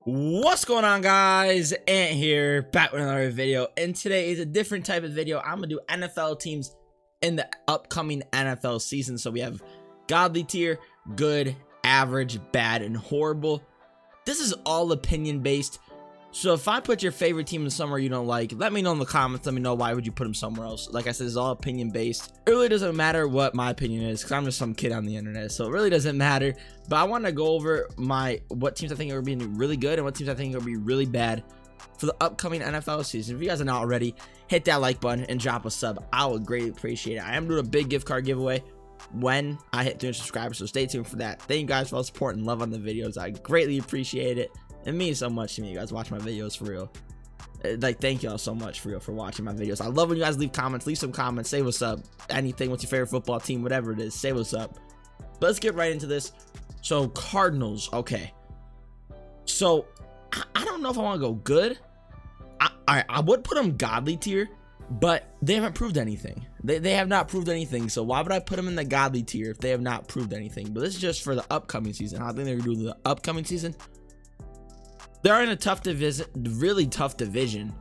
What's going on, guys? Ant here, back with another video, and today is a different type of video. I'm gonna do NFL teams in the upcoming NFL season. So we have godly tier, good, average, bad, and horrible. This is all opinion based. So if I put your favorite team in somewhere you don't like, let me know in the comments. Let me know why would you put them somewhere else. Like I said, it's all opinion based. It really doesn't matter what my opinion is because I'm just some kid on the internet. So it really doesn't matter. But I want to go over what teams I think are being really good and what teams I think are be really bad for the upcoming NFL season. If you guys are not already, hit that like button and drop a sub. I would greatly appreciate it. I am doing a big gift card giveaway when I hit 300 subscribers, so stay tuned for that. Thank you guys for all the support and love on the videos. I greatly appreciate it. It means so much to me. You guys watch my videos for real. Like, thank y'all so much for real for watching my videos. I love when you guys leave comments. Leave some comments. Say what's up. Anything. What's your favorite football team? Whatever it is. Say what's up. But let's get right into this. So Cardinals. Okay. So I don't know if I want to go good. I would put them godly tier, but they haven't proved anything. They have not proved anything. So why would I put them in the godly tier if they have not proved anything? But this is just for the upcoming season. I think they're going to do the upcoming season. They're in a tough division, really tough division.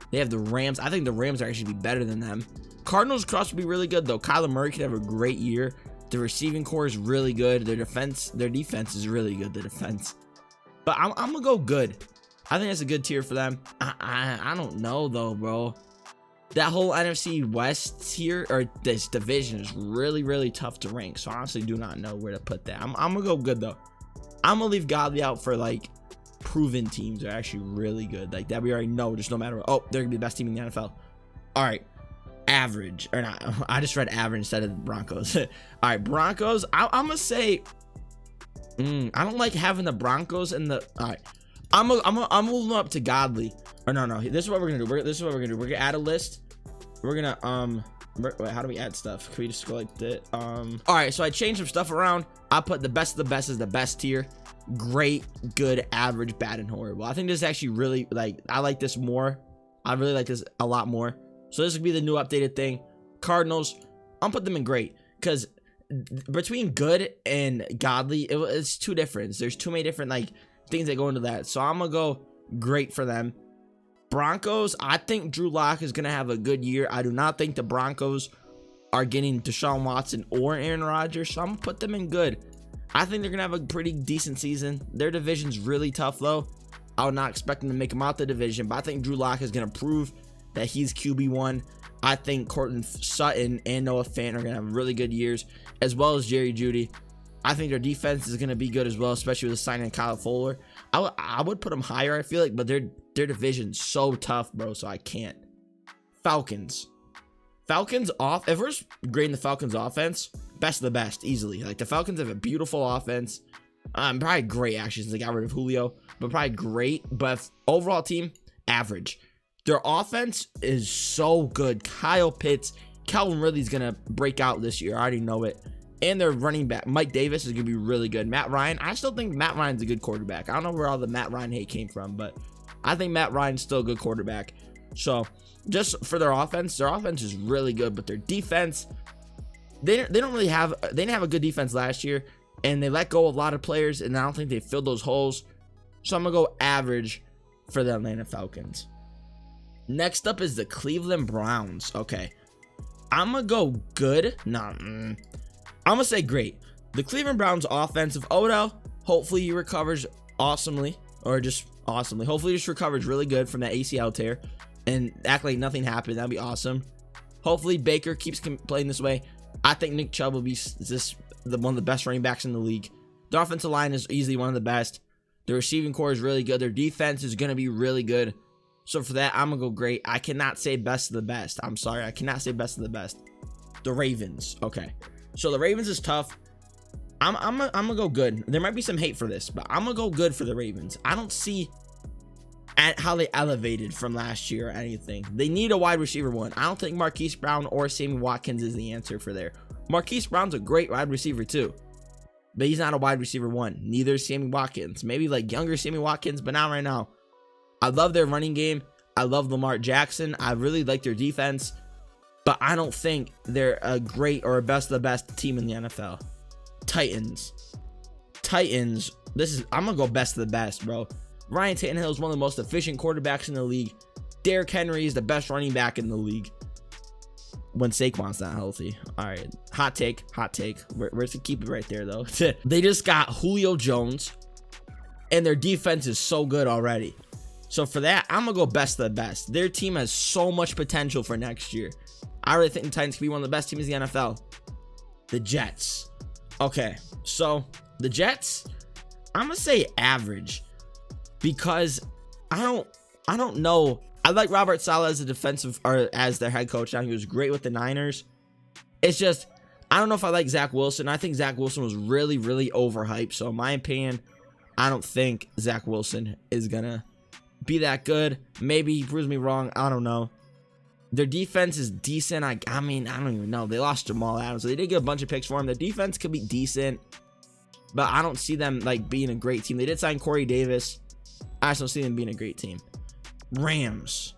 They have the Rams. I think the Rams are actually be better than them. Cardinals cross would be really good though. Kyler Murray could have a great year. The receiving core is really good. Their defense is really good. The defense, but I'm gonna go good. I think that's a good tier for them. I don't know though, bro. That whole NFC West tier or this division is really tough to rank. So I honestly do not know where to put that. I'm gonna go good though. I'm gonna leave godly out for like proven teams are actually really good, like that we already know, just no matter what. Oh, they're gonna be the best team in the NFL. All right, average or not. I just read average instead of the Broncos. All right, Broncos. I'm gonna say I don't like having the Broncos in the. All right, I'm moving up to godly. Or no, this is what we're gonna do. This is what we're gonna do. We're gonna add a list. We're gonna wait, how do we add stuff? Can we just go like that? All right, so I changed some stuff around. I put the best of the best as the best tier. Great, good, average, bad, and horrible. I think this is actually really, like, I like this more. I really like this a lot more. So this would be the new updated thing. Cardinals, I'll put them in great because between good and godly, it's too different. There's too many different like things that go into that. So I'm gonna go great for them. Broncos, I think Drew Lock is gonna have a good year. I do not think the Broncos are getting Deshaun Watson or Aaron Rodgers, so I'm gonna put them in good. I think they're going to have a pretty decent season. Their division's really tough, though. I would not expect them to make them out the division, but I think Drew Lock is going to prove that he's QB1. I think Courtland Sutton and Noah Fant are going to have really good years, as well as Jerry Jeudy. I think their defense is going to be good as well, especially with the signing of Kyle Fuller. I would put them higher, I feel like, but their division's so tough, bro, so I can't. Falcons off. If we're grading the Falcons offense, best of the best, easily. Like, the Falcons have a beautiful offense. Probably great, actually, since they got rid of Julio. But probably great. But overall team, average. Their offense is so good. Kyle Pitts, Calvin Ridley's going to break out this year. I already know it. And their running back, Mike Davis, is going to be really good. Matt Ryan, I still think Matt Ryan's a good quarterback. I don't know where all the Matt Ryan hate came from, but I think Matt Ryan's still a good quarterback. So, just for their offense is really good, but their defense, they didn't have a good defense last year, and they let go of a lot of players, and I don't think they filled those holes. So I'm gonna go average for the Atlanta Falcons. Next up is the Cleveland Browns. Okay, I'm gonna go good. I'm gonna say great. The Cleveland Browns offensive, Odell, hopefully he recovers awesomely, or just awesomely. Hopefully he just recovers really good from that ACL tear and act like nothing happened. That'd be awesome. Hopefully Baker keeps playing this way. I think Nick Chubb will be one of the best running backs in the league. Their offensive line is easily one of the best. The receiving core is really good. Their defense is going to be really good. So for that, I'm going to go great. I cannot say best of the best. I'm sorry. I cannot say best of the best. The Ravens. Okay. So the Ravens is tough. I'm going to go good. There might be some hate for this, but I'm going to go good for the Ravens. I don't see at how they elevated from last year or anything. They need a wide receiver one. I don't think Marquise Brown or Sammy Watkins is the answer for there. Marquise Brown's a great wide receiver too, but he's not a wide receiver one. Neither is Sammy Watkins. Maybe like younger Sammy Watkins, but not right now. I love their running game. I love Lamar Jackson. I really like their defense, but I don't think they're a great or a best of the best team in the NFL. Titans. I'm gonna go best of the best, bro. Ryan Tannehill is one of the most efficient quarterbacks in the league. Derrick Henry is the best running back in the league when Saquon's not healthy. All right, hot take. We're gonna keep it right there though. They just got Julio Jones, and their defense is so good already. So for that, I'm gonna go best of the best. Their team has so much potential for next year. I really think the Titans could be one of the best teams in the NFL. The Jets. Okay, so the Jets, I'm gonna say average, because I don't know. I like Robert Saleh as a defensive, or as their head coach now. He was great with the Niners. It's just, I don't know if I like Zach Wilson. I think Zach Wilson was really, really overhyped. So in my opinion, I don't think Zach Wilson is gonna be that good. Maybe he proves me wrong. I don't know. Their defense is decent. I mean, I don't even know. They lost Jamal Adams. So they did get a bunch of picks for him. Their defense could be decent, but I don't see them like being a great team. They did sign Corey Davis. I just don't see them being a great team. Rams.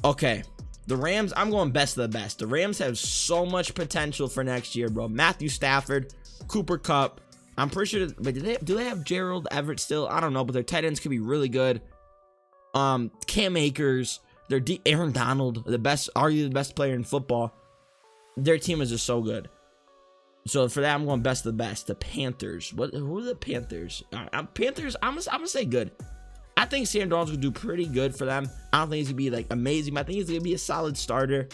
Okay, the Rams, I'm going best of the best. The Rams have so much potential for next year, bro. Matthew Stafford, Cooper Kupp. I'm pretty sure, but do they have Gerald Everett still? I don't know, but their tight ends could be really good. Cam Akers, Aaron Donald, arguably the best player in football. Their team is just so good. So for that, I'm going best of the best. The Panthers. Who are the Panthers? Panthers, I'm gonna say good. I think Sam Darnold's gonna do pretty good for them. I don't think he's gonna be like amazing, but I think he's gonna be a solid starter.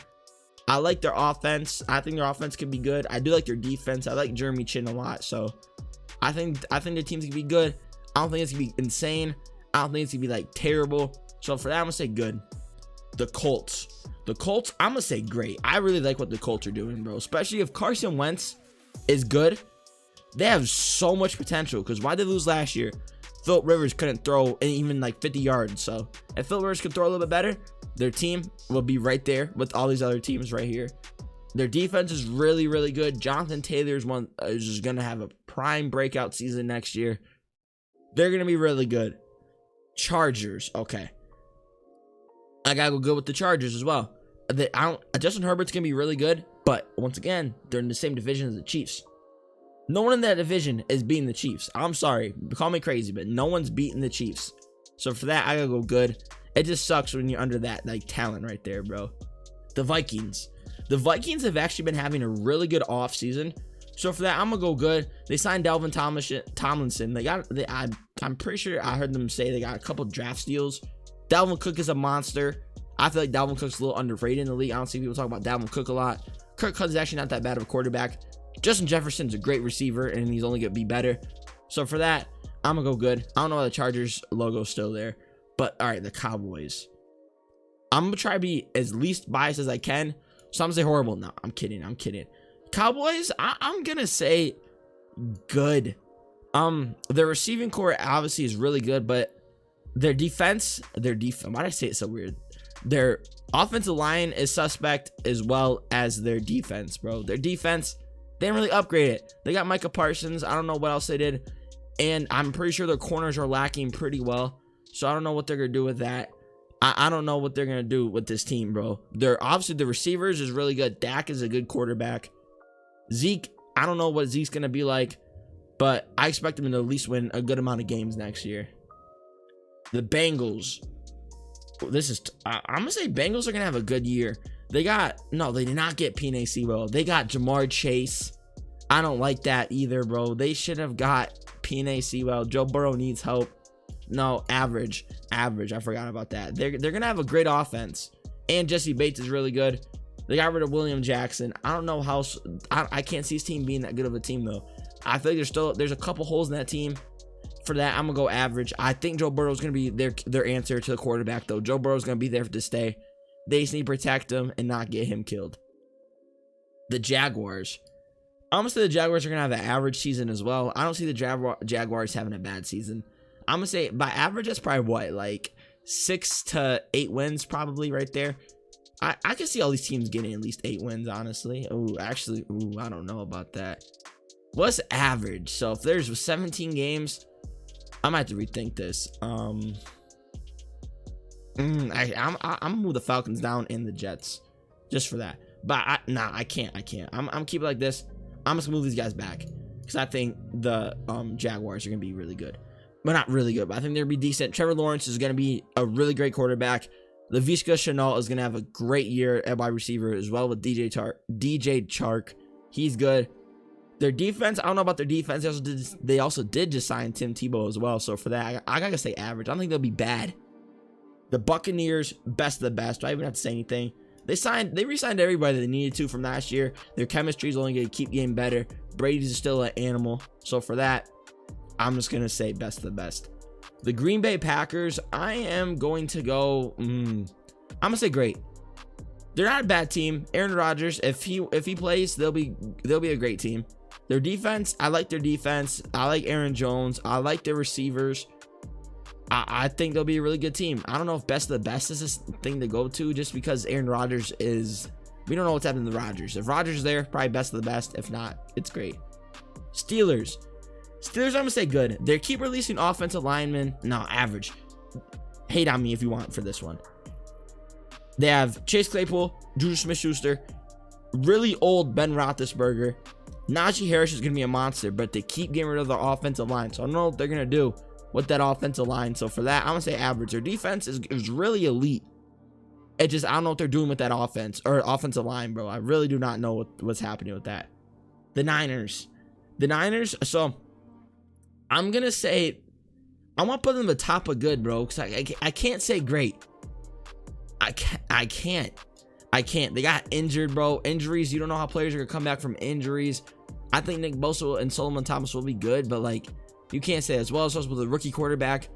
I like their offense. I think their offense could be good. I do like their defense. I like Jeremy Chin a lot. So I think their team's gonna be good. I don't think it's gonna be insane. I don't think it's gonna be like terrible. So for that, I'm gonna say good. The Colts, I'm gonna say great. I really like what the Colts are doing, bro. Especially if Carson Wentz is good. They have so much potential, because why did they lose last year? Philip Rivers couldn't throw even like 50 yards. So if Philip Rivers could throw a little bit better, their team will be right there with all these other teams right here. Their defense is really, really good. Jonathan Taylor is just gonna have a prime breakout season next year. They're gonna be really good. Chargers. Okay, I gotta go good with the Chargers as well. Justin Herbert's gonna be really good, but once again, they're in the same division as the Chiefs. No one in that division is beating the Chiefs. I'm sorry, call me crazy, but no one's beating the Chiefs. So for that, I gotta go good. It just sucks when you're under that like talent right there, bro. The Vikings have actually been having a really good off season. So for that, I'm gonna go good. They signed Dalvin Tomlinson. I'm pretty sure I heard them say they got a couple draft steals. Dalvin Cook is a monster. I feel like Dalvin Cook's a little underrated in the league. I don't see people talk about Dalvin Cook a lot. Kirk Cousins is actually not that bad of a quarterback. Justin Jefferson's a great receiver, and he's only gonna be better. So for that, I'm gonna go good. I don't know why the Chargers logo's still there, but all right, the Cowboys. I'm gonna try to be as least biased as I can. So I'm gonna say horrible. No, I'm kidding. Cowboys, I'm gonna say good. Their receiving core obviously is really good, but their defense. Why did I say it so weird? Their offensive line is suspect, as well as their defense, bro. Their defense, they didn't really upgrade it. They got Micah Parsons. I don't know what else they did. And I'm pretty sure their corners are lacking pretty well. So I don't know what they're going to do with that. I don't know what they're going to do with this team, bro. Obviously, the receivers is really good. Dak is a good quarterback. Zeke, I don't know what Zeke's going to be like, but I expect him to at least win a good amount of games next year. The Bengals. I'm going to say Bengals are going to have a good year. They did not get Penei Sewell. They got Jamar Chase. I don't like that either, bro. They should have got Penei Sewell. Joe Burrow needs help. No, average. I forgot about that. They're going to have a great offense. And Jesse Bates is really good. They got rid of William Jackson. I don't know how. I can't see his team being that good of a team, though. I feel like there's a couple holes in that team. For that, I'm going to go average. I think Joe Burrow is going to be their answer to the quarterback, though. Joe Burrow is going to be there to stay. They just need to protect him and not get him killed. The Jaguars. I'm going to say the Jaguars are going to have an average season as well. I don't see the Jaguars having a bad season. I'm going to say by average, that's probably what, like 6 to 8 wins probably right there. I can see all these teams getting at least 8 wins, honestly. I don't know about that. What's average? So if there's 17 games, I might have to rethink this. I'm gonna move the Falcons down and the Jets just for that. But I can't. I'm keeping it like this. I'm just gonna move these guys back because I think the Jaguars are gonna be really good. but not really good. But I think they'll be decent. Trevor Lawrence is going to be a really great quarterback. Laviska Shenault is going to have a great year at wide receiver as well with DJ Chark. He's good. Their defense, I don't know about their defense. They also did just sign Tim Tebow as well. So for that, I gotta say average. I don't think they'll be bad. The Buccaneers, best of the best. I even have to say anything. They re-signed everybody they needed to from last year. Their chemistry is only going to keep getting better. Brady's still an animal. So for that, I'm just going to say best of the best. The Green Bay Packers, I am going to go, I'm going to say great. They're not a bad team. Aaron Rodgers, if he plays, they'll be a great team. Their defense, I like their defense. I like Aaron Jones. I like their receivers. I think they'll be a really good team. I don't know if best of the best is this thing to go to just because Aaron Rodgers is, we don't know what's happening to Rodgers. If Rodgers is there, probably best of the best. If not, it's great. Steelers, I'm going to say good. They keep releasing offensive linemen. No, average. Hate on me if you want for this one. They have Chase Claypool, Juju Smith-Schuster, really old Ben Roethlisberger. Najee Harris is going to be a monster, but they keep getting rid of their offensive line. So I don't know what they're going to do with that offensive line. So for that, I'm going to say average. Their defense is really elite. It just, I don't know what they're doing with that offense or offensive line, bro. I really do not know what's happening with that. The Niners, so I'm going to say, I want to put them at the top of good, bro, because I can't say great. I can't. They got injured, bro. Injuries, you don't know how players are going to come back from injuries. I think Nick Bosa and Solomon Thomas will be good, but like, you can't say as well as with a rookie quarterback.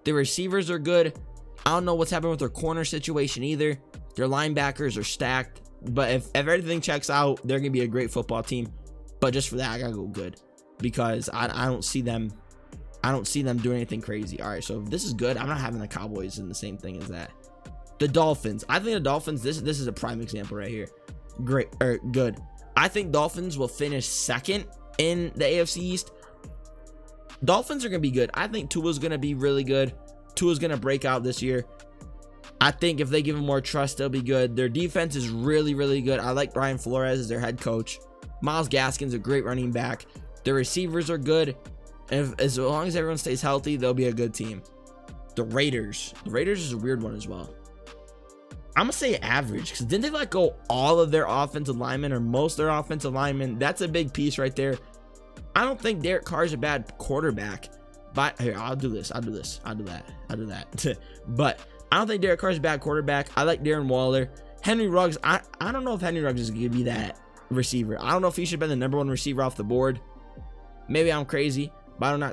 The receivers are good. I don't know what's happening with their corner situation either. Their linebackers are stacked. But if everything checks out, they're going to be a great football team. But just for that, I got to go good. Because I don't see them doing anything crazy. All right, so if this is good, I'm not having the Cowboys in the same thing as that. The Dolphins. I think the Dolphins, this is a prime example right here. Great, or good. I think Dolphins will finish second in the AFC East. Dolphins are going to be good. I think Tua's going to be really good. Tua's going to break out this year. I think if they give him more trust, they'll be good. Their defense is really, really good. I like Brian Flores as their head coach. Myles Gaskin's a great running back. Their receivers are good. And as long as everyone stays healthy, they'll be a good team. The Raiders. The Raiders is a weird one as well. I'm going to say average because didn't they let go all of their offensive linemen or most of their offensive linemen? That's a big piece right there. I don't think Derek Carr's a bad quarterback. But here, I'll do this. I'll do that. But I don't think Derek Carr's a bad quarterback. I like Darren Waller. Henry Ruggs, I don't know if Henry Ruggs is going to be that receiver. I don't know if he should have been the #1 receiver off the board. Maybe I'm crazy, but I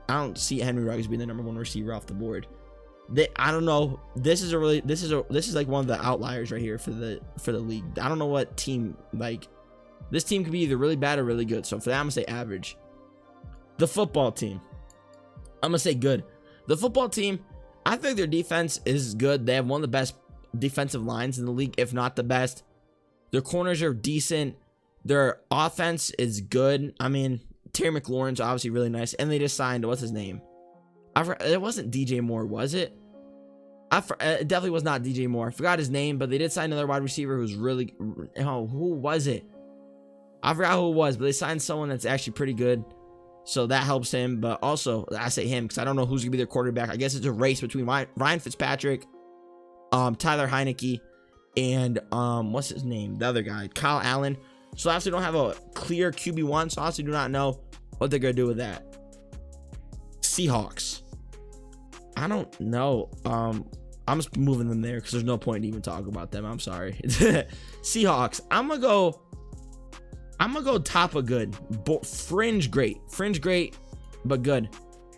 don't see Henry Ruggs being the #1 receiver off the board. I don't know. This is like one of the outliers right here for the league. I don't know what team, like, this team could be either really bad or really good. So for that, I'm gonna say average. The football team, I'm gonna say good. The football team, I think their defense is good. They have one of the best defensive lines in the league, if not the best. Their corners are decent. Their offense is good. I mean, Terry McLaurin's obviously really nice, and they just signed, what's his name? It wasn't DJ Moore, was it? It definitely was not DJ Moore. I forgot his name, but they did sign another wide receiver who's really, who was it? I forgot who it was, but they signed someone that's actually pretty good. So that helps him. But also, I say him because I don't know who's going to be their quarterback. I guess it's a race between Ryan Fitzpatrick, Tyler Heineke, and what's his name? The other guy, Kyle Allen. So I actually don't have a clear QB1, so I honestly do not know what they're going to do with that. Seahawks. I don't know. I'm just moving them there because there's no point in even talking about them. I'm sorry. Seahawks. I'm gonna go top of good. Fringe great, but good.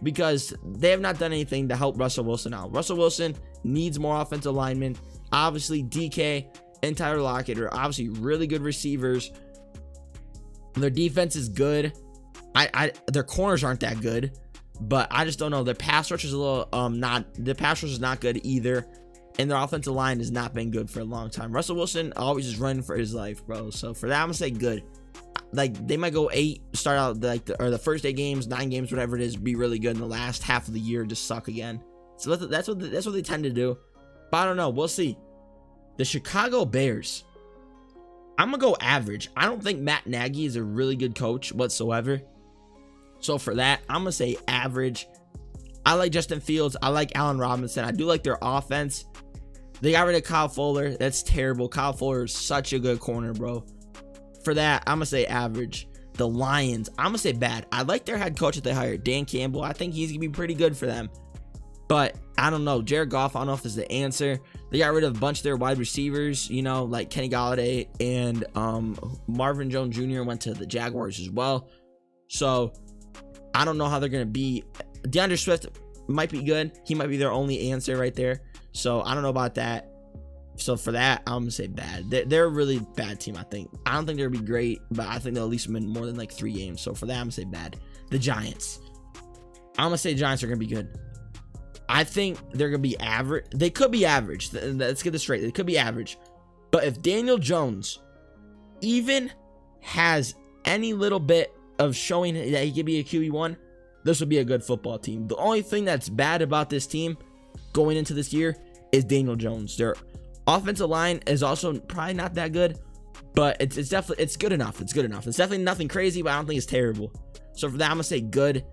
Because they have not done anything to help Russell Wilson out. Russell Wilson needs more offensive linemen. Obviously, DK and Tyler Lockett are obviously really good receivers. Their defense is good. Their corners aren't that good. But I just don't know. Their pass rush is a little the pass rush is not good either. And their offensive line has not been good for a long time. Russell Wilson always is running for his life, bro. So for that, I'm gonna say good. Like, they might go 8, start out the first 8 games, 9 games, whatever it is, be really good, and the last half of the year just suck again. So that's what they tend to do. But I don't know. We'll see. The Chicago Bears. I'm gonna go average. I don't think Matt Nagy is a really good coach whatsoever. So for that, I'm gonna say average. I like Justin Fields. I like Allen Robinson. I do like their offense. They got rid of Kyle Fuller. That's terrible. Kyle Fuller is such a good corner, bro. For that, I'm going to say average. The Lions, I'm going to say bad. I like their head coach that they hired, Dan Campbell. I think he's going to be pretty good for them. But I don't know. Jared Goff, I don't know if is the answer. They got rid of a bunch of their wide receivers, you know, like Kenny Golladay and Marvin Jones Jr. went to the Jaguars as well. So I don't know how they're going to be. DeAndre Swift might be good. He might be their only answer right there. So I don't know about that. So for that, I'm going to say bad. They're a really bad team, I think. I don't think they'll be great, but I think they'll at least win more than like 3 games. So for that, I'm going to say bad. The Giants. I'm going to say Giants are going to be good. I think they're going to be average. They could be average. Let's get this straight. They could be average. But if Daniel Jones even has any little bit of showing that he could be a QB1, this would be a good football team. The only thing that's bad about this team going into this year is Daniel Jones. Their offensive line is also probably not that good, but it's definitely, it's good enough. It's good enough. It's definitely nothing crazy, but I don't think it's terrible. So for that, I'm going to say good.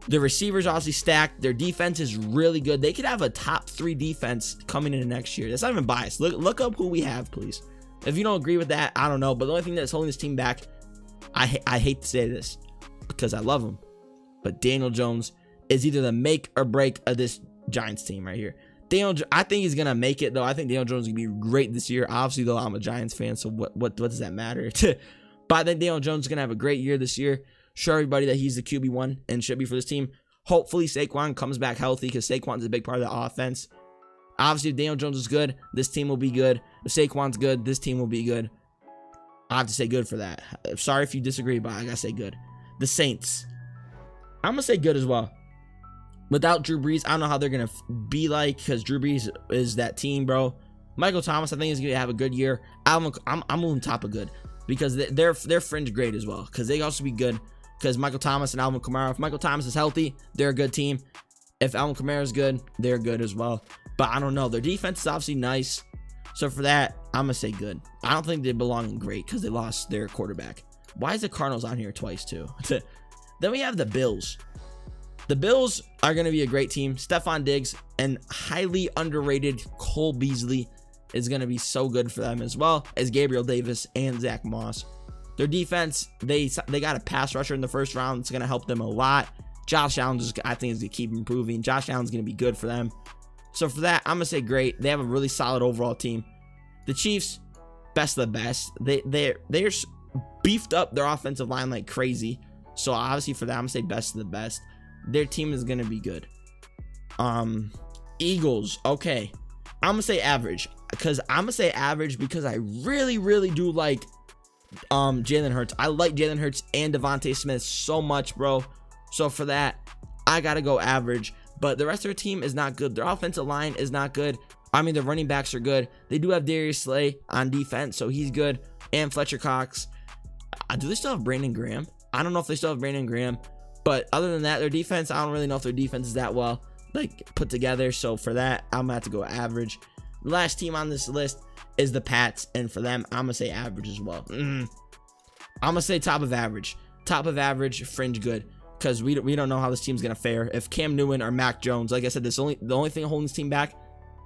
The receivers obviously stacked. Their defense is really good. They could have a top 3 defense coming into next year. That's not even biased. Look up who we have, please. If you don't agree with that, I don't know. But the only thing that's holding this team back, I hate to say this because I love him, but Daniel Jones is either the make or break of this Giants team right here. I think he's gonna make it though. I think Daniel Jones is gonna be great this year. Obviously, though, I'm a Giants fan, so what does that matter? But I think Daniel Jones is gonna have a great year this year. Show everybody that he's the QB1 and should be for this team. Hopefully, Saquon comes back healthy because Saquon's a big part of the offense. Obviously, if Daniel Jones is good, this team will be good. If Saquon's good, this team will be good. I have to say good for that. Sorry if you disagree, but I gotta say good. The Saints, I'm gonna say good as well. Without Drew Brees, I don't know how they're gonna be like because Drew Brees is that team, bro. Michael Thomas, I think he's gonna have a good year. I'm on top of good because they're fringe great as well because they also be good because Michael Thomas and Alvin Kamara. If Michael Thomas is healthy, they're a good team. If Alvin Kamara is good, they're good as well. But I don't know. Their defense is obviously nice. So for that, I'm gonna say good. I don't think they belong in great because they lost their quarterback. Why is the Cardinals on here twice too? Then we have the Bills. The Bills are going to be a great team. Stephon Diggs and highly underrated Cole Beasley is going to be so good for them as well as Gabriel Davis and Zach Moss. Their defense, they got a pass rusher in the first round. It's going to help them a lot. Josh Allen, I think, is going to keep improving. Josh Allen's going to be good for them. So for that, I'm going to say great. They have a really solid overall team. The Chiefs, best of the best. They're beefed up their offensive line like crazy. So obviously for that, I'm going to say best of the best. Their team is going to be good. Eagles, okay. I'm going to say average. Because I'm going to say average because I really, really do like Jalen Hurts. I like Jalen Hurts and Devontae Smith so much, bro. So for that, I got to go average. But the rest of their team is not good. Their offensive line is not good. I mean, their running backs are good. They do have Darius Slay on defense, so he's good. And Fletcher Cox. Do they still have Brandon Graham? I don't know if they still have Brandon Graham. But other than that, their defense, I don't really know if their defense is that well put together. So for that, I'm gonna have to go average. The last team on this list is the Pats, and for them, I'm gonna say average as well. I'm gonna say top of average, fringe good, because we don't know how this team's gonna fare. If Cam Newton or Mac Jones, like I said, the only thing holding this team back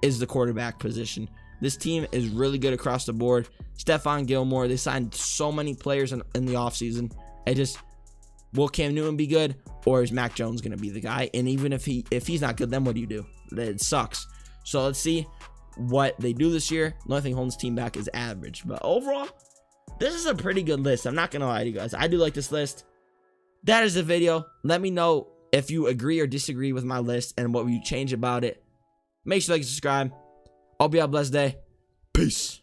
is the quarterback position. This team is really good across the board. Stephon Gilmore, they signed so many players in the offseason. Will Cam Newton be good, or is Mac Jones going to be the guy? And even if he's not good, then what do you do? It sucks. So let's see what they do this year. The only thing holding this team back is average. But overall, this is a pretty good list. I'm not going to lie to you guys. I do like this list. That is the video. Let me know if you agree or disagree with my list and what you change about it. Make sure to like and subscribe. I'll be a blessed day. Peace.